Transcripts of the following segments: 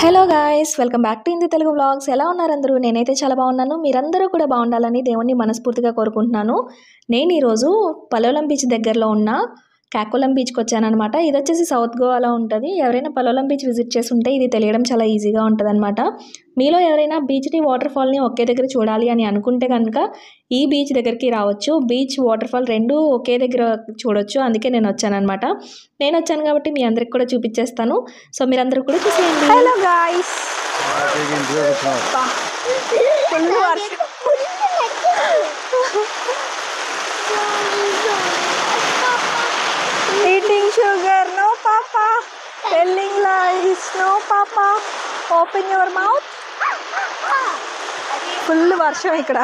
Hello guys, welcome back to Hindi Telugu vlogs. ఎలా ఉన్నారు అందరూ? నేనైతే చాలా బాగున్నాను. మీరందరూ కూడా బాగుండాలని దేవుణ్ణి మనస్ఫూర్తిగా కోరుకుంటున్నాను. నేను ఈరోజు పలోలం బీచ్ దగ్గరలో ఉన్న కాకోలం బీచ్కి వచ్చానమాట. ఇది వచ్చేసి సౌత్ గోవాలో ఉంటుంది. ఎవరైనా పలోలం బీచ్ విజిట్ చేసి ఉంటే ఇది తెలియడం చాలా ఈజీగా ఉంటుంది అనమాట. మీలో ఎవరైనా బీచ్ని వాటర్ ఫాల్ని ఒకే దగ్గర చూడాలి అని అనుకుంటే కనుక ఈ బీచ్ దగ్గరికి రావచ్చు. బీచ్ వాటర్ ఫాల్ రెండు ఒకే దగ్గర చూడొచ్చు. అందుకే నేను వచ్చానమాట. నేను వచ్చాను కాబట్టి మీ అందరికి కూడా చూపించేస్తాను. సో మీరందరూ కూడా చూసేయండి. Hello guys, eating sugar, no papa. Telling lies, no papa. Open your mouth. Full వర్షం ఇక్కడ.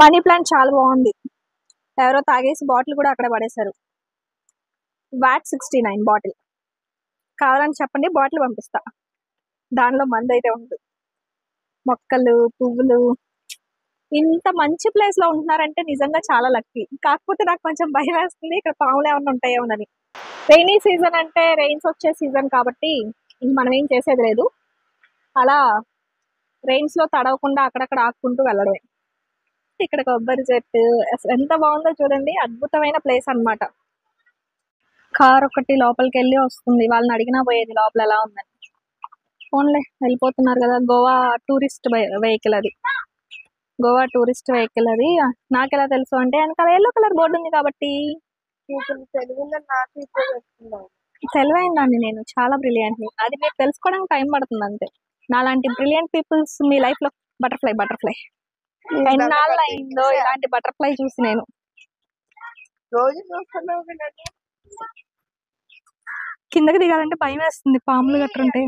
మనీ ప్లాంట్ చాలా బాగుంది. ఎవరో తాగేసి బాటిల్ కూడా అక్కడ పడేశారు. VAT 69 bottle. కావాలని చెప్పండి, బాటిల్ పంపిస్తా. దానిలో మందు అయితే ఉంది. మొక్కలు, పువ్వులు, ఇంత మంచి ప్లేస్ లో ఉంటున్నారంటే నిజంగా చాలా లక్కీ. కాకపోతే నాకు కొంచెం భయం వేస్తుంది, ఇక్కడ పాములు ఏమన్నా ఉంటాయేమోనని. రైనీ సీజన్ అంటే రెయిన్స్ వచ్చే సీజన్ కాబట్టి మనం ఏం చేసేది లేదు. అలా రెయిన్స్ లో తడవకుండా అక్కడక్కడ ఆక్కుంటూ వెళ్ళడమే. ఇక్కడ కొబ్బరి చెట్టు ఎంత బాగుందో చూడండి. అద్భుతమైన ప్లేస్ అన్నమాట. కార్ ఒకటి లోపలికి వెళ్ళి వస్తుంది. వాళ్ళని అడిగినా పోయేది లోపల ఎలా ఉందని. ఫోన్లే, వెళ్ళిపోతున్నారు కదా. గోవా టూరిస్ట్ వెహికల్ అది. గోవా టూరిస్ట్ వెహికల్ అది. నాకు ఎలా తెలుసు అంటే వెనకాల ఎల్లో కలర్ బోర్డు ఉంది కాబట్టి. తెలివైందండి, నేను చాలా బ్రిలియంట్. అది మీరు తెలుసుకోవడానికి టైం పడుతుంది అంతే. నాలాంటి బ్రిలియంట్ పీపుల్స్ మీ లైఫ్ లో బటర్ఫ్లై ఎన్నాళ్ళు అయిందో ఇలాంటి బటర్ఫ్లై చూసి. నేను కిందకి దిగాలంటే భయం వేస్తుంది, పాములు గట్రుంటాయి.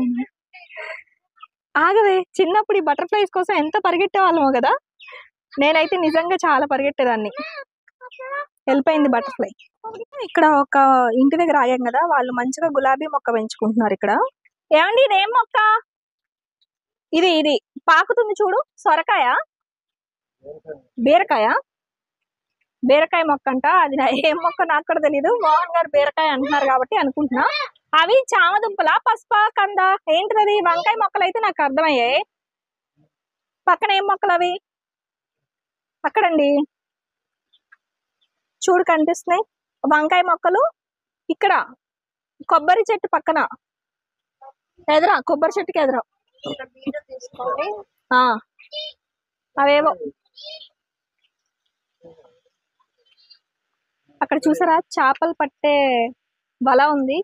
ఆగవే, చిన్నప్పుడు ఈ బటర్ఫ్లైస్ కోసం ఎంత పరిగెట్టే వాళ్ళమో కదా. నేనైతే నిజంగా చాలా పరిగెట్టేదాన్ని. వెళ్ళిపోయింది బటర్ఫ్లై. ఇక్కడ ఒక ఇంటి దగ్గర ఆగాం కదా, వాళ్ళు మంచిగా గులాబీ మొక్క పెంచుకుంటున్నారు ఇక్కడ. ఏమండి, ఇదేం మొక్క? ఇది పాకుతుంది చూడు. సొరకాయ, బీరకాయ మొక్క అంట. అది ఏం మొక్క నాకు కూడా తెలీదు. మోహన్ గారు బీరకాయ అంటున్నారు కాబట్టి అనుకుంటున్నా. అవి చామదుంపల, పసుప, కంద, ఏంటిది? వంకాయ మొక్కలు అయితే నాకు అర్థమయ్యాయి. పక్కన ఏం మొక్కలు అవి? అక్కడండి చూడు, కనిపిస్తున్నాయి వంకాయ మొక్కలు. ఇక్కడ కొబ్బరి చెట్టు పక్కన ఎదురా, కొబ్బరి చెట్టుకి ఎదురా అవేవో. అక్కడ చూసారా, చేపలు పట్టే వల ఉంది.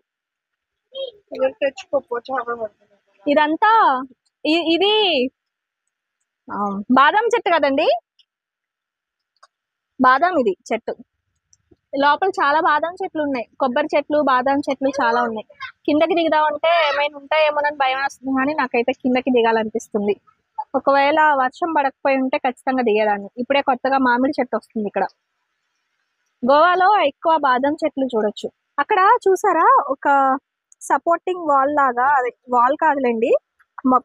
ఇదంతా ఇది బాదం చెట్టు కదండి. బాదం ఇది చెట్టు. లోపల చాలా బాదం చెట్లు ఉన్నాయి. కొబ్బరి చెట్లు, బాదం చెట్లు చాలా ఉన్నాయి. కిందకి దిగుదామంటే ఏమైనా ఉంటాయేమోనని భయం వేస్తుంది, కానీ నాకైతే కిందకి దిగాలనిపిస్తుంది. ఒకవేళ వర్షం పడకపోయి ఉంటే ఖచ్చితంగా దిగేదాన్ని. ఇప్పుడే కొత్తగా మామిడి చెట్టు వస్తుంది ఇక్కడ. గోవాలో ఎక్కువ బాదం చెట్లు చూడొచ్చు. అక్కడ చూసారా, ఒక సపోర్టింగ్ వాల్ లాగా, అదే వాల్ కాదులేండి,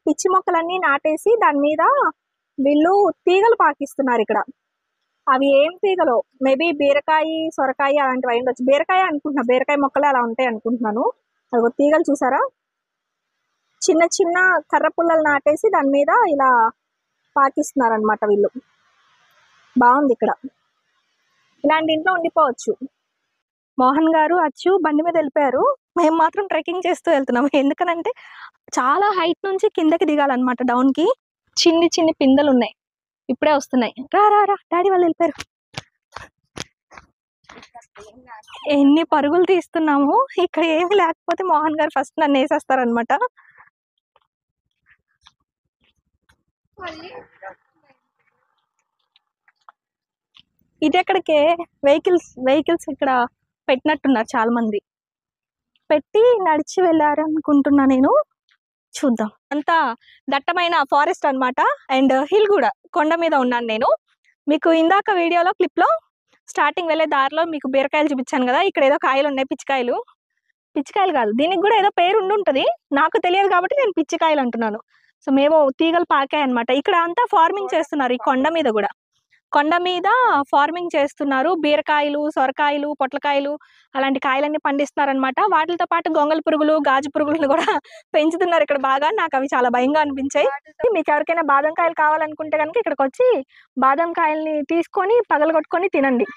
పిచ్చి మొక్కలన్నీ నాటేసి దాని మీద వీళ్ళు తీగలు పాకిస్తున్నారు ఇక్కడ. అవి ఏం తీగలో, మేబీ బీరకాయ, సొరకాయ అలాంటివి అయి ఉండొచ్చు. బీరకాయ అనుకుంటున్నా, బీరకాయ మొక్కలే అలా ఉంటాయి అనుకుంటున్నాను. అవి తీగలు చూసారా, చిన్న చిన్న కర్ర పుల్లలు నాటేసి దాని మీద ఇలా పాకిస్తున్నారు అనమాట వీళ్ళు. బాగుంది ఇక్కడ. ఇలాంటి ఇంట్లో ఉండిపోవచ్చు. మోహన్ గారు అచ్చు బండి మీద వెళ్ళిపోయారు. మేము మాత్రం ట్రెక్కింగ్ చేస్తూ వెళ్తున్నాము. ఎందుకనంటే చాలా హైట్ నుంచి కిందకి దిగాలన్నమాట, డౌన్ కి. చిన్ని చిన్ని పిందెలు ఉన్నాయి, ఇప్పుడే వస్తున్నాయి. రా డాడీ వాళ్ళు వెళ్ళిపోయారు. ఎన్ని పరుగులు తీస్తున్నాము. ఇక్కడ ఏమి లేకపోతే మోహన్ గారు ఫస్ట్ నన్ను వేసేస్తారనమాట. ఇది ఎక్కడికే వెహికల్స్ ఇక్కడ పెట్టినట్టున్నారు. చాలా మంది పెట్టి నడిచి వెళ్ళారు అనుకుంటున్నా నేను. చూద్దాం. అంతా దట్టమైన ఫారెస్ట్ అన్నమాట. అండ్ హిల్ కూడా, కొండ మీద ఉన్నాను నేను. మీకు ఇందాక వీడియోలో క్లిప్ లో స్టార్టింగ్ వెళ్ళే దారిలో మీకు బీరకాయలు చూపించాను కదా. ఇక్కడ ఏదో కాయలు ఉన్నాయి, పిచ్చికాయలు కాదు, దీనికి కూడా ఏదో పేరు ఉండుంటది, నాకు తెలియదు కాబట్టి నేను పిచ్చికాయలు అంటున్నాను. సో మేమో తీగలు పాకాయి అనమాట. ఇక్కడ అంతా ఫార్మింగ్ చేస్తున్నారు ఈ కొండ మీద కూడా. కొండ మీద ఫార్మింగ్ చేస్తున్నారు. బీరకాయలు, సొరకాయలు, పొట్లకాయలు అలాంటి కాయలన్నీ పండిస్తున్నారనమాట. వాటితో పాటు గొంగళి పురుగులు, గాజు పురుగులను కూడా పెంచుతున్నారు ఇక్కడ బాగా. నాకు అవి చాలా భయంగా అనిపించాయి. మీకు ఎవరికైనా బాదం కాయలు కావాలనుకుంటే కనుక ఇక్కడికి వచ్చి బాదం కాయల్ని తీసుకొని పగలగొట్టుకొని తినండి.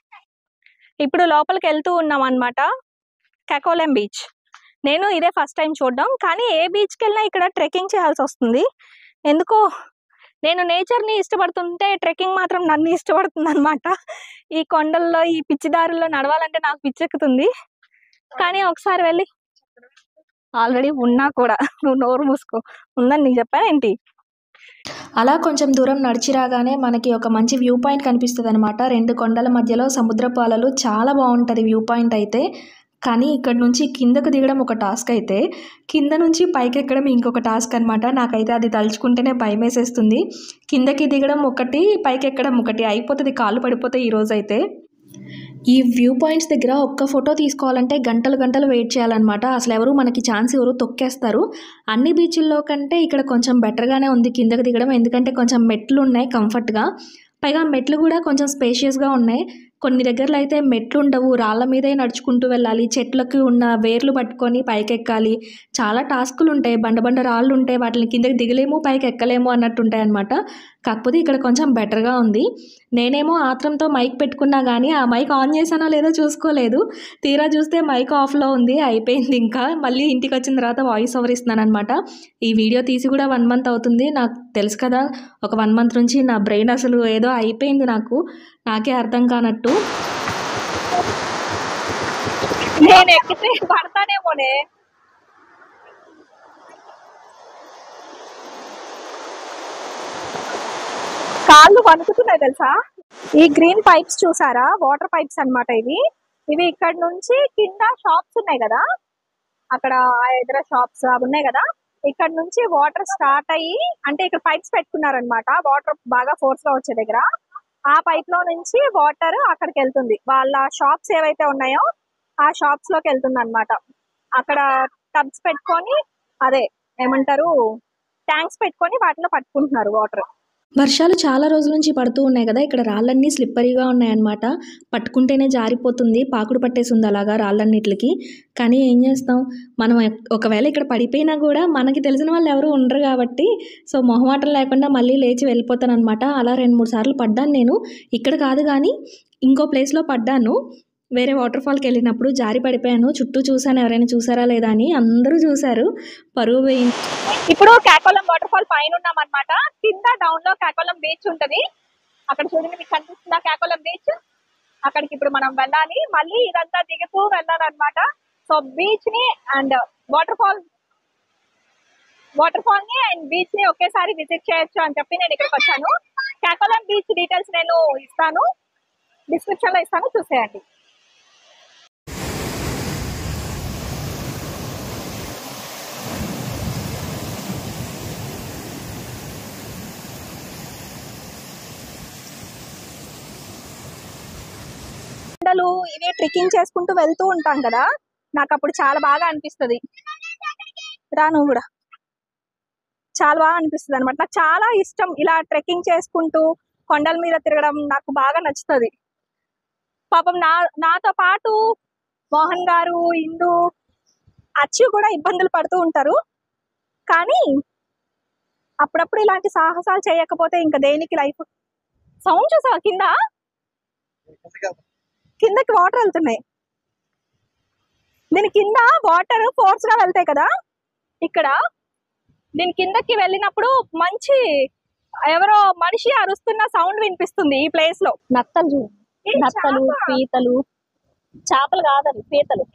ఇప్పుడు లోపలికి వెళ్తూ ఉన్నాం అనమాట. కాకోలం బీచ్. నేను ఇదే ఫస్ట్ టైం చూడడం. కానీ ఏ బీచ్కి వెళ్ళినా ఇక్కడ ట్రెక్కింగ్ చేయాల్సి వస్తుంది. ఎందుకో నేను నేచర్ని ఇష్టపడుతుంటే ట్రెక్కింగ్ మాత్రం నన్ను ఇష్టపడుతుంది అనమాట. ఈ కొండల్లో ఈ పిచ్చిదారుల్లో నడవాలంటే నాకు పిచ్చెక్కుతుంది. కానీ ఒకసారి వెళ్ళి ఆల్రెడీ ఉన్నా కూడా నువ్వు నోరు మూసుకో ఉందని నీకు చెప్పానేంటి. అలా కొంచెం దూరం నడిచి రాగానే మనకి ఒక మంచి వ్యూ పాయింట్ కనిపిస్తుంది అనమాట. 2 కొండల మధ్యలో సముద్రపు అలలు. చాలా బాగుంటుంది వ్యూ పాయింట్ అయితే. కానీ ఇక్కడ నుంచి కిందకు దిగడం ఒక టాస్క్ అయితే కింద నుంచి పైకి ఎక్కడం ఇంకొక టాస్క్ అనమాట. నాకైతే అది తలుచుకుంటేనే భయం వేసేస్తుంది. కిందకి దిగడం ఒకటి, పైకి ఎక్కడం ఒకటి అయిపోతుంది. కాళ్ళు పడిపోతాయి ఈరోజు అయితే. ఈ వ్యూ పాయింట్స్ దగ్గర ఒక్క ఫోటో తీసుకోవాలంటే గంటలు గంటలు వెయిట్ చేయాలన్నమాట. అసలు ఎవరు మనకి ఛాన్స్ ఎవరు తొక్కేస్తారు. అన్ని బీచ్ల్లో కంటే ఇక్కడ కొంచెం బెటర్గానే ఉంది కిందకి దిగడం. ఎందుకంటే కొంచెం మెట్లు ఉన్నాయి కంఫర్ట్గా. పైగా మెట్లు కూడా కొంచెం స్పేషియస్గా ఉన్నాయి. కొన్ని దగ్గరలో అయితే మెట్లు ఉండవు, రాళ్ళ మీదే నడుచుకుంటూ వెళ్ళాలి. చెట్లకు ఉన్న వేర్లు పట్టుకొని పైకి ఎక్కాలి. చాలా టాస్కులు ఉంటాయి. బండ రాళ్ళు ఉంటాయి, వాటిని కిందకి దిగలేము, పైకి ఎక్కలేము అన్నట్టు ఉంటాయి అనమాట. కాకపోతే ఇక్కడ కొంచెం బెటర్గా ఉంది. నేనేమో ఆత్రంతో మైక్ పెట్టుకున్నా కానీ ఆ మైక్ ఆన్ చేశానో లేదో చూసుకోలేదు. తీరా చూస్తే మైక్ ఆఫ్లో ఉంది. అయిపోయింది. ఇంకా మళ్ళీ ఇంటికి వచ్చిన తర్వాత వాయిస్ ఓవర్ ఇస్తున్నాను అనమాట. ఈ వీడియో తీసి కూడా 1 మంత్ అవుతుంది. నాకు తెలుసు కదా, ఒక 1 మంత్ నుంచి నా బ్రెయిన్ అసలు ఏదో అయిపోయింది. నాకే అర్థం కానట్టు. నేను ఎక్కితే పడతానేమోనే. కాళ్ళు వణుకుతున్నాయి తెలుసా. ఈ గ్రీన్ పైప్స్ చూసారా, వాటర్ పైప్స్ అన్నమాట ఇవి ఇక్కడ నుంచి కింద షాప్స్ ఉన్నాయి కదా, అక్కడ ఎదుర షాప్స్ అవి ఉన్నాయి కదా, ఇక్కడ నుంచి వాటర్ స్టార్ట్ అయ్యి అంటే ఇక్కడ పైప్స్ పెట్టుకున్నారనమాట. వాటర్ బాగా ఫోర్స్ గా వచ్చే దగ్గర ఆ పైప్ లో నుంచి వాటర్ అక్కడికి వెళ్తుంది. వాళ్ళ షాప్స్ ఏవైతే ఉన్నాయో ఆ షాప్స్ లోకి వెళ్తుంది అనమాట. అక్కడ టబ్స్ పెట్టుకొని అదే ఏమంటారు ట్యాంక్స్ పెట్టుకొని వాటిలో పట్టుకుంటున్నారు వాటర్. వర్షాలు చాలా రోజుల నుంచి పడుతూ ఉన్నాయి కదా. ఇక్కడ రాళ్ళన్నీ స్లిప్పరీగా ఉన్నాయన్నమాట. పట్టుకుంటేనే జారిపోతుంది. పాకుడు పట్టేసింది అలాగా రాళ్ళన్నిటికి. కానీ ఏం చేస్తాం, మనం ఒకవేళ ఇక్కడ పడిపోయినా కూడా మనకి తెలిసిన వాళ్ళు ఎవరు ఉండరు కాబట్టి సో మొహమాటం లేకుండా మళ్ళీ లేచి వెళ్ళిపోతాను అనమాట. అలా 2-3 సార్లు పడ్డాను నేను. ఇక్కడ కాదు కానీ ఇంకో ప్లేస్లో పడ్డాను. వేరే వాటర్ ఫాల్కి వెళ్ళినప్పుడు జారి పడిపోయాను. చుట్టూ చూసాను ఎవరైనా చూసారా లేదా అని. అందరూ చూశారు. పరువు పోయింది. ఇప్పుడు కాకోలం వాటర్ ఫాల్ పైన ఉన్నాం అనమాట. కింద డౌన్ లో కాకోలం బీచ్ ఉంటది. అక్కడ చూడండి, మీకు కనిపిస్తుందా కాకోలం బీచ్. అక్కడికి ఇప్పుడు మనం వెళ్ళాలి. మళ్ళీ ఇదంతా దిగుతూ వెళ్ళాలన్నమాట. సో బీచ్ ని అండ్ వాటర్ ఫాల్ ని అండ్ బీచ్ ని ఒకేసారి విజిట్ చేయొచ్చు అని చెప్పి నేను ఇక్కడికి వచ్చాను. కాకోలం బీచ్ డీటెయిల్స్ నేను ఇస్తాను, డిస్క్రిప్షన్ లో ఇస్తాను, చూసేయండి. ఇవే ట్రెక్కింగ్ చేసుకుంటూ వెళ్తూ ఉంటాం కదా, నాకు అప్పుడు చాలా బాగా అనిపిస్తుంది. రా నువ్వు కూడా. చాలా బాగా అనిపిస్తుంది అనమాట. నాకు చాలా ఇష్టం ఇలా ట్రెక్కింగ్ చేసుకుంటూ కొండల మీద తిరగడం. నాకు బాగా నచ్చుతుంది. పాపం నాతో పాటు మోహన్ గారు, ఇందు, అచ్చు కూడా ఇబ్బందులు పడుతూ ఉంటారు. కానీ అప్పుడప్పుడు ఇలాంటి సాహసాలు చేయకపోతే ఇంకా దేనికి లైఫ్. సౌండ్ చూసావా కిందకి వాటర్ వెళ్తున్నాయి. దీని కింద వాటర్ ఫోర్స్ గా వెళ్తాయి కదా. ఇక్కడ దీని కిందకి వెళ్ళినప్పుడు మంచి ఎవరో మనిషి అరుస్తున్న సౌండ్ వినిపిస్తుంది ఈ ప్లేస్ లో. నత్తలు పీతలు, చేపలు కాదని పీతలు.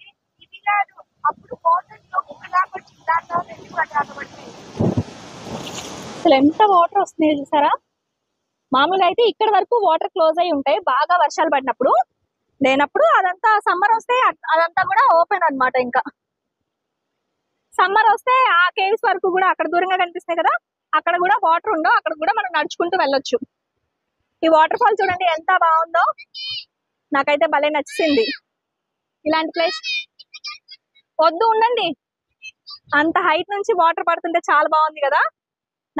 అసలు ఎంత వాటర్ వస్తున్నాయి చూసారా. మామూలుగా అయితే ఇక్కడ వరకు వాటర్ క్లోజ్ అయి ఉంటాయి బాగా వర్షాలు పడినప్పుడు. లేనప్పుడు అదంతా సమ్మర్ వస్తే అదంతా కూడా ఓపెన్ అన్నమాట. ఇంకా సమ్మర్ వస్తే ఆ కేవ్స్ వరకు కూడా అక్కడ దూరంగా కనిపిస్తాయి కదా, అక్కడ కూడా వాటర్ ఉండవు. అక్కడ కూడా మనం నడుచుకుంటూ వెళ్ళొచ్చు. ఈ వాటర్ ఫాల్ చూడండి ఎంత బాగుందో. నాకైతే భలే నచ్చింది ఇలాంటి ప్లేస్. వద్దు ఉండండి, అంత హైట్ నుంచి వాటర్ పడుతుంటే చాలా బాగుంది కదా.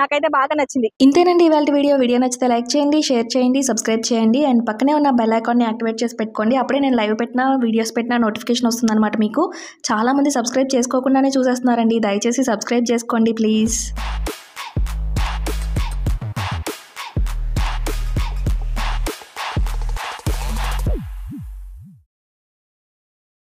నాకైతే బాగా నచ్చింది. ఇంతేనండి ఇవాళ వీడియో నచ్చితే లైక్ చేయండి, షేర్ చేయండి, సబ్స్క్రైబ్ చేయండి అండ్ పక్కనే ఉన్న బెల్ ఐకాన్ని యాక్టివేట్ చేసి పెట్టుకోండి. అప్పుడే నేను లైవ్ పెట్టినా వీడియోస్ పెట్టినా నోటిఫికేషన్ వస్తుందన్నమాట మీకు. చాలామంది సబ్స్క్రైబ్ చేసుకోకుండానే చూసేస్తున్నారండి. దయచేసి సబ్స్క్రైబ్ చేసుకోండి ప్లీజ్.